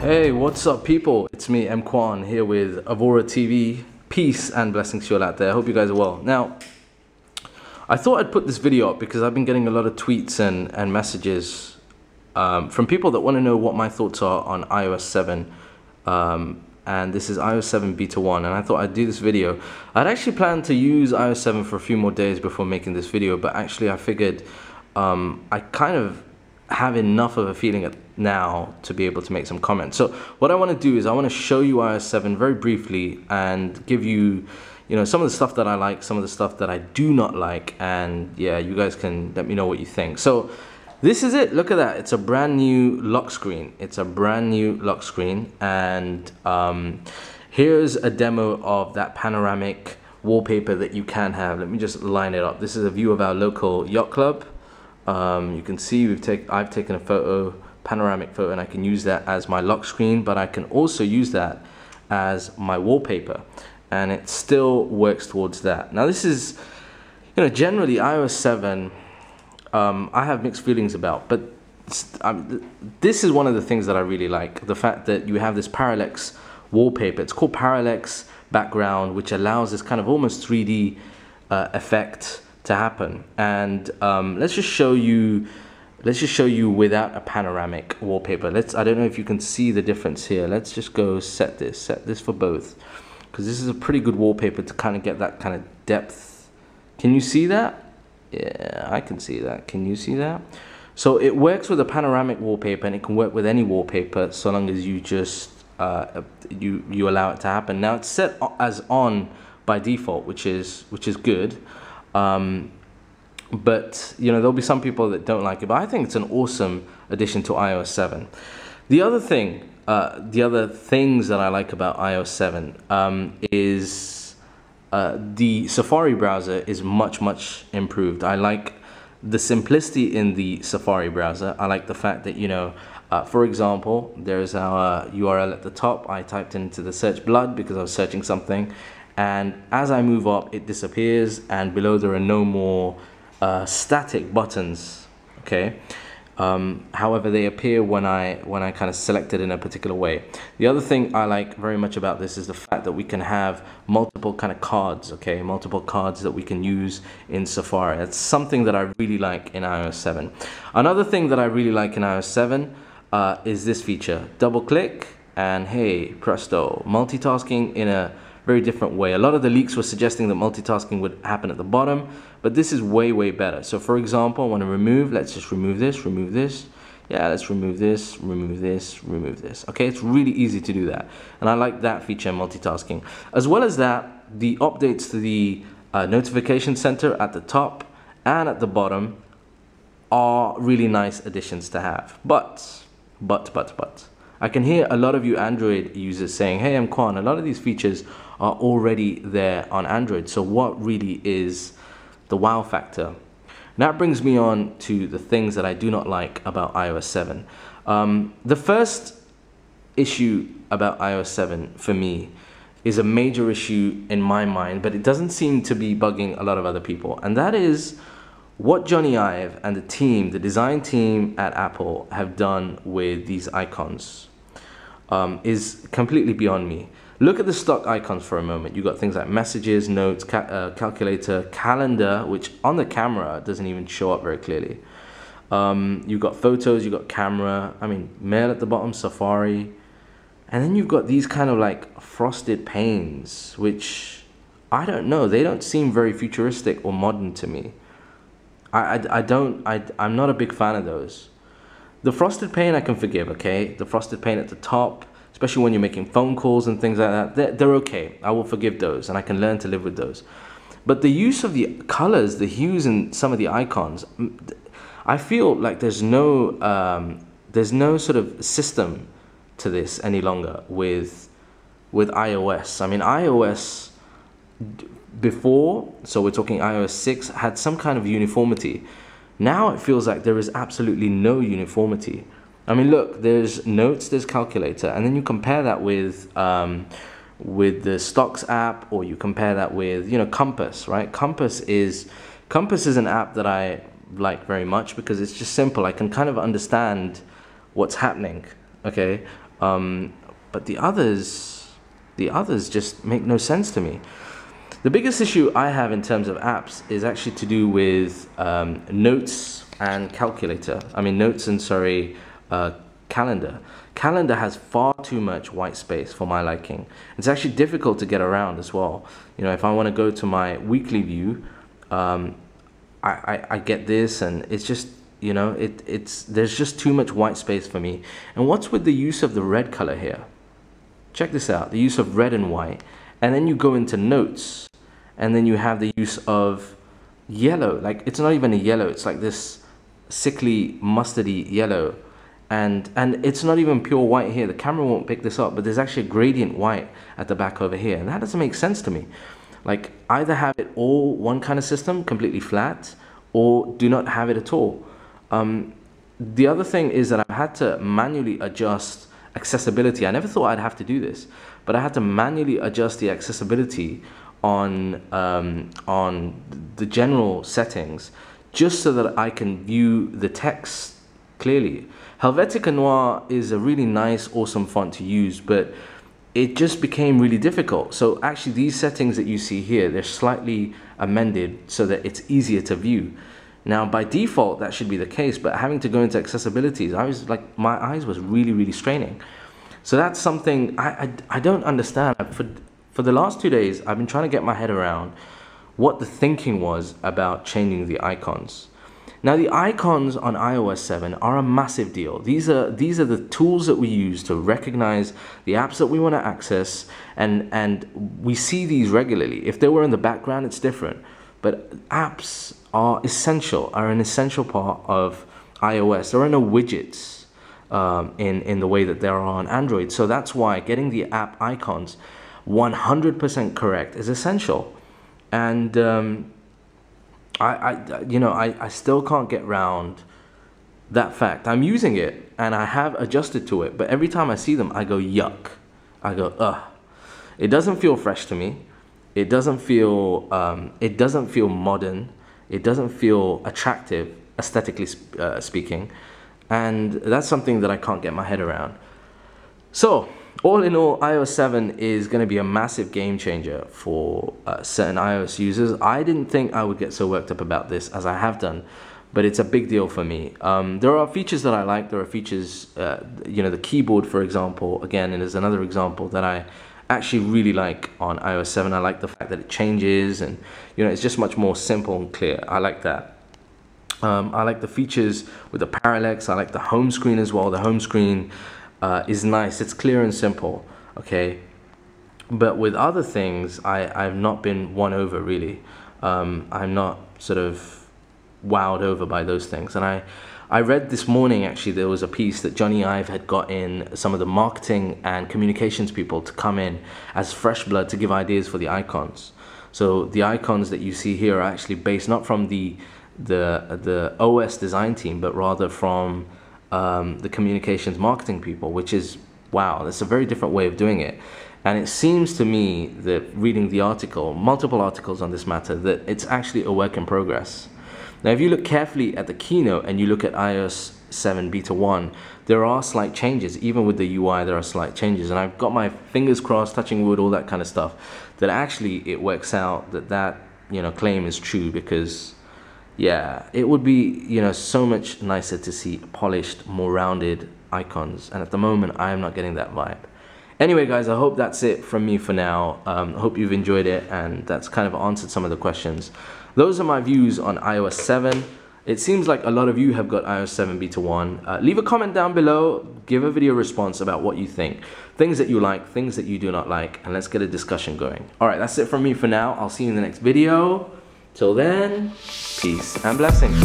Hey, what's up people? It's me, EMKWAN, here with Avora TV. Peace and blessings to you all out there. I hope you guys are well. Now, I thought I'd put this video up because I've been getting a lot of tweets and messages from people that want to know what my thoughts are on iOS 7. And this is iOS 7 Beta 1, and I thought I'd do this video. I'd actually planned to use iOS 7 for a few more days before making this video, but actually I figured I kind of have enough of a feeling now to be able to make some comments. So what I want to do is I want to show you iOS 7 very briefly and give you, some of the stuff that I like, some of the stuff that I do not like, and yeah, you guys can let me know what you think. So this is it. Look at that. It's a brand new lock screen. It's a brand new lock screen, and here's a demo of that panoramic wallpaper that you can have. Let me just line it up. This is a view of our local yacht club. You can see I've taken a photo, panoramic photo, and I can use that as my lock screen, but I can also use that as my wallpaper, and it still works towards that. Now this is, generally iOS 7, I have mixed feelings about, but this is one of the things that I really like, the fact that you have this Parallax wallpaper. It's called Parallax background, which allows this kind of almost 3D effect to happen. And let's just show you without a panoramic wallpaper. I don't know if you can see the difference here. Let's just go set this for both, because this is a pretty good wallpaper to kind of get that kind of depth. Can you see that? Yeah, I can see that. Can you see that? So it works with a panoramic wallpaper, and it can work with any wallpaper so long as you just you allow it to happen. Now it's set as on by default, which is good. But there'll be some people that don't like it, but I think it's an awesome addition to iOS 7. The other things that I like about iOS 7 is the Safari browser is much improved. I like the simplicity in the Safari browser. I like the fact that for example, there's our URL at the top. I typed into the search blood because I was searching something, and as I move up it disappears, and below there are no more static buttons. Okay, however, they appear when I kind of select it in a particular way. The other thing I like very much about this is the fact that we can have multiple kind of cards. Okay, multiple cards that we can use in Safari. That's something that I really like in iOS 7. Another thing that I really like in iOS 7 is this feature. Double click and hey presto, multitasking in a very different way. A lot of the leaks were suggesting that multitasking would happen at the bottom, but this is way better. So for example, I want to let's just remove this. Yeah, let's remove this. Okay, it's really easy to do that, and I like that feature in multitasking. As well as that, the updates to the notification center at the top and at the bottom are really nice additions to have. But I can hear a lot of you Android users saying, hey EMKWAN, a lot of these features are already there on Android, so what really is the wow factor? And that brings me on to the things that I do not like about iOS 7. The first issue about iOS 7 for me is a major issue in my mind, but it doesn't seem to be bugging a lot of other people, and that is what Johnny Ive and the design team at Apple have done with these icons. Is completely beyond me. Look at the stock icons for a moment. You've got things like messages, notes, calculator, calendar, which on the camera doesn't even show up very clearly. You've got photos, you've got camera, mail at the bottom, Safari, and then you've got these kind of like frosted panes, which I don't know, they don't seem very futuristic or modern to me. I'm not a big fan of those. The frosted pane I can forgive, okay? The frosted pane at the top, especially when you're making phone calls and things like that, they're okay. I will forgive those, and I can learn to live with those. But the use of the colors, the hues in some of the icons, I feel like there's no sort of system to this any longer with iOS. iOS before, so we're talking iOS 6, had some kind of uniformity. Now it feels like there is absolutely no uniformity. Look, there's notes, there's calculator, and then you compare that with the Stocks app, or you compare that with Compass, right? Compass is an app that I like very much because it's just simple. I can kind of understand what's happening. Okay, But the others just make no sense to me. The biggest issue I have in terms of apps is actually to do with notes and calculator. I mean, notes and calendar. Calendar has far too much white space for my liking. It's actually difficult to get around as well. You know, if I want to go to my weekly view, I get this, and it's just, you know, there's just too much white space for me. And what's with the use of the red color here? Check this out, the use of red and white. And then you go into notes, and then you have the use of yellow. Like, it's not even a yellow, it's like this sickly mustardy yellow. And it's not even pure white here. The camera won't pick this up, but there's actually a gradient white at the back over here. And that doesn't make sense to me. Like, either have it all one kind of system, completely flat, or do not have it at all. The other thing is that I've had to manually adjust accessibility. I never thought I'd have to do this, but I had to manually adjust the accessibility on the general settings, just so that I can view the text clearly. Helvetica Noir is a really nice, awesome font to use, but it just became really difficult. So actually these settings that you see here, they're slightly amended so that it's easier to view. Now by default that should be the case, but having to go into accessibilities, I was like, my eyes was really straining. So that's something I don't understand. For the last 2 days I've been trying to get my head around what the thinking was about changing the icons. Now the icons on iOS 7 are a massive deal. These are the tools that we use to recognize the apps that we want to access, and we see these regularly. If they were in the background, it's different. But apps are an essential part of iOS. There are no widgets in the way that there are on Android. So that's why getting the app icons 100% correct is essential. And I still can't get around that fact. I'm using it and I have adjusted to it, but every time I see them, I go, yuck. I go, ugh. It doesn't feel fresh to me. It doesn't feel modern. It doesn't feel attractive, aesthetically speaking. And that's something that I can't get my head around. So, all in all, iOS 7 is going to be a massive game changer for certain iOS users. I didn't think I would get so worked up about this as I have done, but it's a big deal for me. There are features that I like. There are features, the keyboard, for example, again, and there's another example that I actually really like on iOS 7. I like the fact that it changes, and it's just much more simple and clear. I like that. I like the features with the Parallax. I like the home screen as well. The home screen is nice. It's clear and simple, okay? But with other things, I've not been won over, really. I'm not sort of wowed over by those things. And I read this morning, actually, there was a piece that Johnny Ive had got in some of the marketing and communications people to come in as fresh blood to give ideas for the icons. So the icons that you see here are actually based not from the OS design team, but rather from the communications marketing people, which is, wow, that's a very different way of doing it. And it seems to me that reading the article, multiple articles on this matter, that it's actually a work in progress. Now, if you look carefully at the keynote and you look at iOS 7 Beta 1, there are slight changes. Even with the UI, there are slight changes. And I've got my fingers crossed, touching wood, all that kind of stuff, that actually it works out that claim is true, because yeah, it would be, so much nicer to see polished, more rounded icons. And at the moment, I am not getting that vibe. Anyway, guys, I hope that's it from me for now. I hope you've enjoyed it, and that's kind of answered some of the questions. Those are my views on iOS 7. It seems like a lot of you have got iOS 7 Beta 1. Leave a comment down below. Give a video response about what you think. Things that you like, things that you do not like, and let's get a discussion going. All right, that's it from me for now. I'll see you in the next video. Till then, peace and blessings.